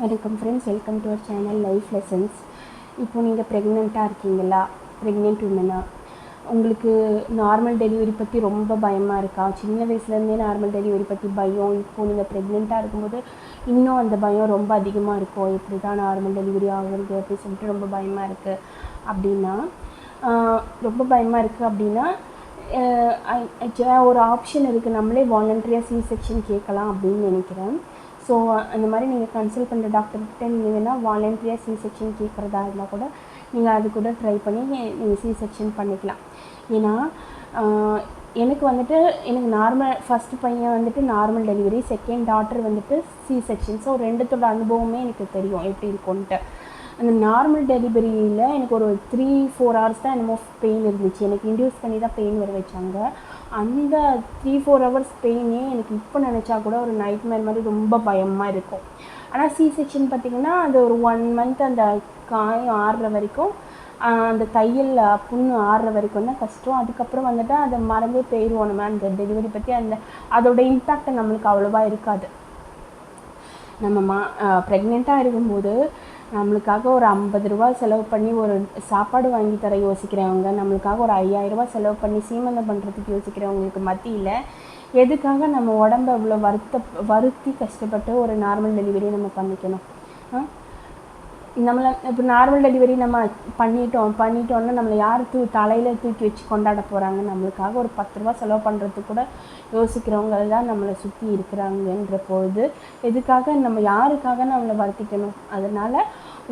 வணக்கம் friends, welcome to our channel life lessons. இப்போ நீங்கள் ப்ரெக்னெண்ட்டாக இருக்கீங்களா? ப்ரெக்னென்ட் உமனா? உங்களுக்கு நார்மல் டெலிவரி பற்றி ரொம்ப பயமாக இருக்கா? சின்ன வயசுலேருந்தே நார்மல் டெலிவரி பற்றி பயம். இப்போது நீங்கள் ப்ரெக்னெண்ட்டாக இருக்கும்போது இன்னும் அந்த பயம் ரொம்ப அதிகமாக இருக்கும். எப்படி தான் நார்மல் டெலிவரி ஆகுறது அப்படின்னு சொல்லிட்டு ரொம்ப பயமாக இருக்குது அப்படின்னா ரொம்ப பயமாக இருக்குது அப்படின்னா ஒரு ஆப்ஷன் இருக்குது. நம்மளே வாலண்டரியாக சி செக்ஷன் கேட்கலாம் அப்படின்னு நினைக்கிறேன். ஸோ அந்த மாதிரி நீங்கள் கன்சல்ட் பண்ணுற டாக்டர்கிட்ட நீங்கள் வேணால் வாலண்டரியாக சி செக்ஷன் கேட்குறதா இருந்தால் கூட நீங்கள் அது கூட ட்ரை பண்ணி நீங்கள் சி செக்ஷன் பண்ணிக்கலாம். ஏன்னா எனக்கு ஃபஸ்ட்டு பையன் வந்துட்டு நார்மல் டெலிவரி, செகண்ட் டாட்டர் வந்துட்டு சி செக்ஷன். ஸோ ரெண்டுத்தோட அனுபவமே எனக்கு தெரியும் எப்படி இருக்கும்ன்ட்டு. அந்த நார்மல் டெலிவரியில் எனக்கு ஒரு 3-4 ஹவர்ஸ் தான் என்னமோ பெயின் இருந்துச்சு. எனக்கு இன்டியூஸ் பண்ணி தான் பெயின் வர வச்சாங்க. அந்த 3-4 ஹவர்ஸ் பெயினே எனக்கு இப்போ நினச்சா கூட ஒரு நைட்மேர் மாதிரி ரொம்ப பயமாக இருக்கும். ஆனால் சி செக்ஷன் பார்த்திங்கன்னா அது ஒரு 1 மந்த் அந்த காயம் ஆறுற வரைக்கும், அந்த தையல் புண்ணு ஆறுற வரைக்கும் தான் கஷ்டம். அதுக்கப்புறம் வந்துட்டு அதை மறந்தே போயிடுவோம். நம்ம அந்த டெலிவரி பற்றி அதோட இம்பேக்ட் நம்மளுக்கு அவ்வளோவா இருக்காது. நம்ம ப்ரெக்னெண்ட்டாக இருக்கும்போது நம்மளுக்காக ஒரு 50 ரூபா செலவு பண்ணி ஒரு சாப்பாடு வாங்கி தர யோசிக்கிறவங்க, நம்மளுக்காக ஒரு 5000 ரூபா செலவு பண்ணி சீமந்தம் பண்ணுறதுக்கு யோசிக்கிறவங்களுக்கு மத்தியில் எதுக்காக நம்ம உடம்பை இவ்வளோ வருத்தி கஷ்டப்பட்டு ஒரு நார்மல் டெலிவரி நம்ம பண்ணிக்கணும்? இப்போ நார்மல் டெலிவரி நம்ம பண்ணிட்டோன்னா நம்மளை யார் தலையில் தூக்கி வச்சு கொண்டாட போகிறாங்க? நம்மளுக்காக ஒரு 10 ரூபா செலவு பண்ணுறதுக்கு கூட யோசிக்கிறவங்க தான் நம்மளை சுற்றி இருக்கிறாங்கன்ற பொழுது எதுக்காக நம்ம யாருக்காக நம்மளை வருத்திக்கணும்? அதனால்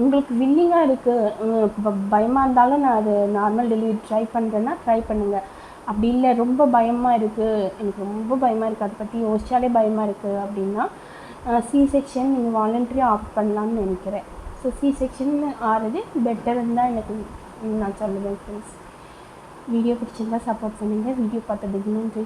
உங்களுக்கு வில்லிங்காக இருக்குது, இப்போ பயமாக இருந்தாலும் நான் அது நார்மல் டெலிவரி ட்ரை பண்ணுறேன்னா ட்ரை பண்ணுங்கள். அப்படி இல்லை ரொம்ப பயமாக இருக்குது, எனக்கு ரொம்ப பயமாக இருக்குது, அதை பற்றி யோசித்தாலே பயமாக இருக்குது அப்படின்னா சி செக்ஷன் நீங்கள் வாலண்டரியாக ஆப்ட் பண்ணலான்னு நினைக்கிறேன். ஸோ சி செக்ஷன் ஆறது பெட்டர்ன்னு தான் எனக்கு நான் சொல்லுவேன் ஃப்ரெண்ட்ஸ். வீடியோ பிடிச்சிருந்தா சப்போர்ட் பண்ணுங்கள். வீடியோ பார்த்ததுக்கு நன்றி.